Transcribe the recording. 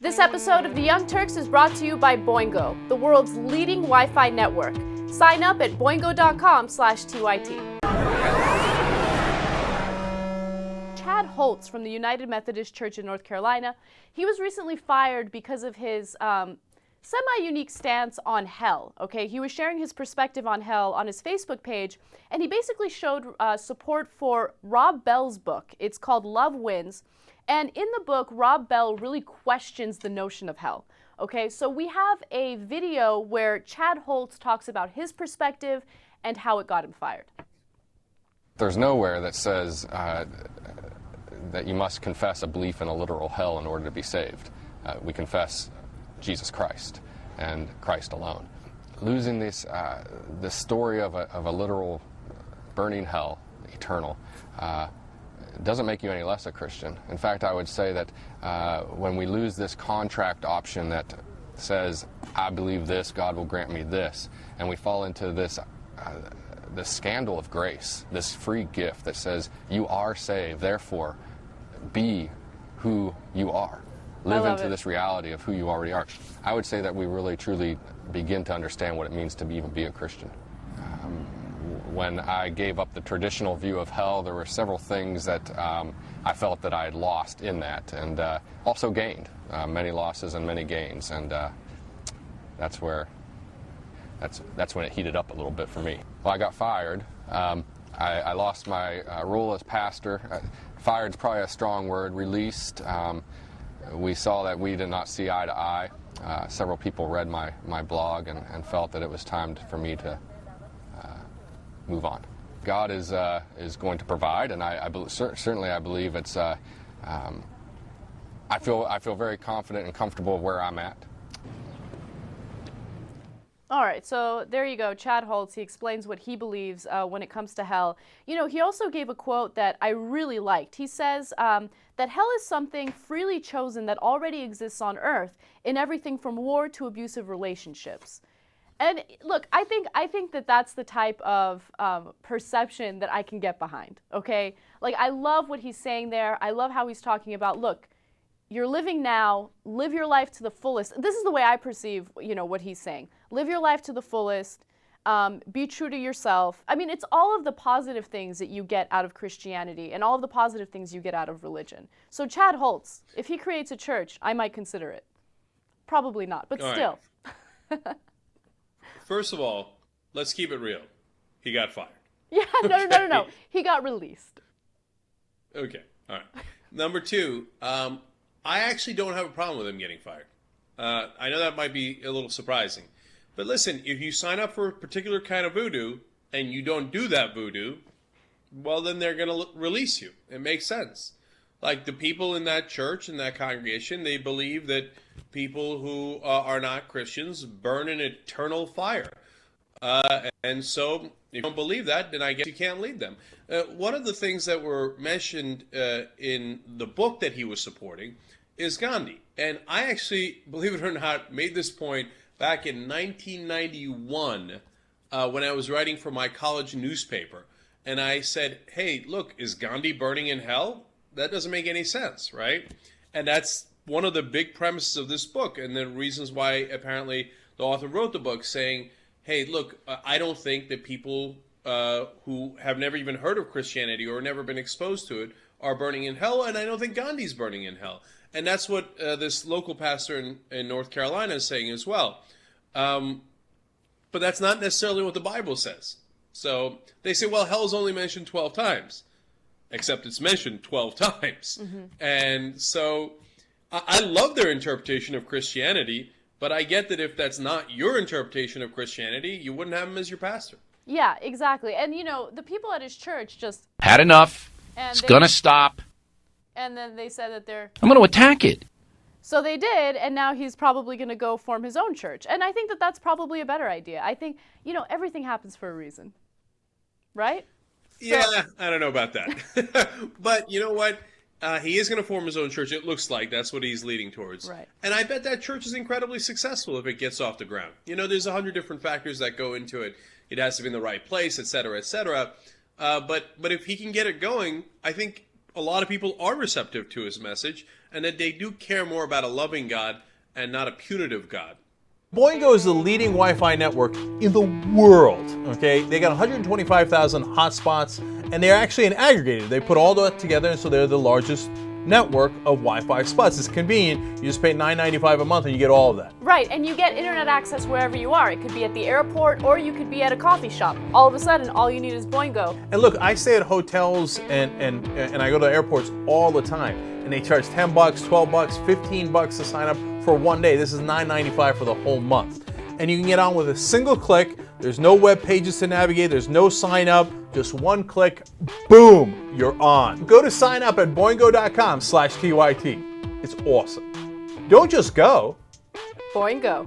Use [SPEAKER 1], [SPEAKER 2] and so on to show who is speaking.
[SPEAKER 1] This episode of the Young Turks is brought to you by Boingo, the world's leading Wi-Fi network. Sign up at boingo.com/TYT. Chad Holtz from the United Methodist Church in North Carolina, he was recently fired because of his semi-unique stance on hell, okay? He was sharing his perspective on hell on his Facebook page, and he basically showed support for Rob Bell's book. It's called Love Wins. And in the book, Rob Bell really questions the notion of hell. Okay, so we have a video where Chad Holtz talks about his perspective and how it got him fired.
[SPEAKER 2] There's nowhere that says that you must confess a belief in a literal hell in order to be saved. We confess Jesus Christ and Christ alone. Losing this story of a literal burning hell, eternal, doesn't make you any less a Christian. In fact, I would say that when we lose this contract option that says, I believe this, God will grant me this, and we fall into this scandal of grace, this free gift that says, you are saved, therefore be who you are. Live into this reality of who you already are. I would say that we really, truly begin to understand what it means to even be a Christian. When I gave up the traditional view of hell, there were several things that I felt that I had lost in that, and also gained many losses and many gains, and that's when it heated up a little bit for me. Well, I got fired. I lost my role as pastor. Fired is probably a strong word. Released. We saw that we did not see eye to eye. Several people read my blog and felt that it was time for me to move on. God is going to provide, and certainly I believe it's. I feel very confident and comfortable where I'm at.
[SPEAKER 1] All right, so there you go, Chad Holtz. He explains what he believes when it comes to hell. You know, he also gave a quote that I really liked. He says that hell is something freely chosen that already exists on earth in everything from war to abusive relationships. And look, I think that that's the type of perception that I can get behind, okay? Like, I love what he's saying there. I love how he's talking about, look, you're living now, live your life to the fullest. This is the way I perceive, what he's saying. Live your life to the fullest, be true to yourself. I mean, it's all of the positive things that you get out of Christianity and all of the positive things you get out of religion. So Chad Holtz, if he creates a church, I might consider it. Probably not, but still.
[SPEAKER 3] Right. First of all, let's keep it real. He got fired.
[SPEAKER 1] Yeah, no. He got released.
[SPEAKER 3] Okay, all right. Number two, I actually don't have a problem with him getting fired. I know that might be a little surprising. But listen, if you sign up for a particular kind of voodoo and you don't do that voodoo, well, then they're going to release you. It makes sense. Like the people in that church, in that congregation, they believe that people who are not Christians burn in eternal fire. And so if you don't believe that, then I guess you can't lead them. One of the things that were mentioned in the book that he was supporting is Gandhi. And I actually, believe it or not, made this point back in 1991 when I was writing for my college newspaper. And I said, hey, look, is Gandhi burning in hell? That doesn't make any sense, right? And that's one of the big premises of this book, and the reasons why apparently the author wrote the book, saying, hey, look, I don't think that people who have never even heard of Christianity or never been exposed to it are burning in hell, and I don't think Gandhi's burning in hell. And that's what this local pastor in North Carolina is saying as well. But that's not necessarily what the Bible says. So they say, well, hell's only mentioned 12 times. Except it's mentioned 12 times. Mm-hmm. And so I love their interpretation of Christianity, but I get that if that's not your interpretation of Christianity, you wouldn't have him as your pastor.
[SPEAKER 1] Yeah, exactly. And, the people at his church just
[SPEAKER 4] had enough. It's going to stop.
[SPEAKER 1] And then they said that
[SPEAKER 4] I'm going to attack it.
[SPEAKER 1] So they did, and now he's probably going to go form his own church. And I think that that's probably a better idea. I think, everything happens for a reason. Right?
[SPEAKER 3] Yeah, I don't know about that. But you know what? He is going to form his own church. It looks like that's what he's leading towards.
[SPEAKER 1] Right.
[SPEAKER 3] And I bet that church is incredibly successful if it gets off the ground. There's 100 different factors that go into it. It has to be in the right place, et cetera, et cetera. But if he can get it going, I think a lot of people are receptive to his message and that they do care more about a loving God and not a punitive God.
[SPEAKER 5] Boingo is the leading Wi-Fi network in the world, okay? They got 125,000 hotspots, and they're actually an aggregator. They put all that together, and so they're the largest network of Wi-Fi spots. It's convenient. You just pay $9.95 a month, and you get all of that.
[SPEAKER 1] Right, and you get internet access wherever you are. It could be at the airport, or you could be at a coffee shop. All of a sudden, all you need is Boingo.
[SPEAKER 5] And look, I stay at hotels, and I go to airports all the time, and they charge $10, $12, $15 to sign up for one day. This is $9.95 for the whole month. And you can get on with a single click. There's no web pages to navigate. There's no sign up. Just one click. Boom, you're on. Go to sign up at boingo.com/TYT. It's awesome. Don't just go.
[SPEAKER 1] Boingo.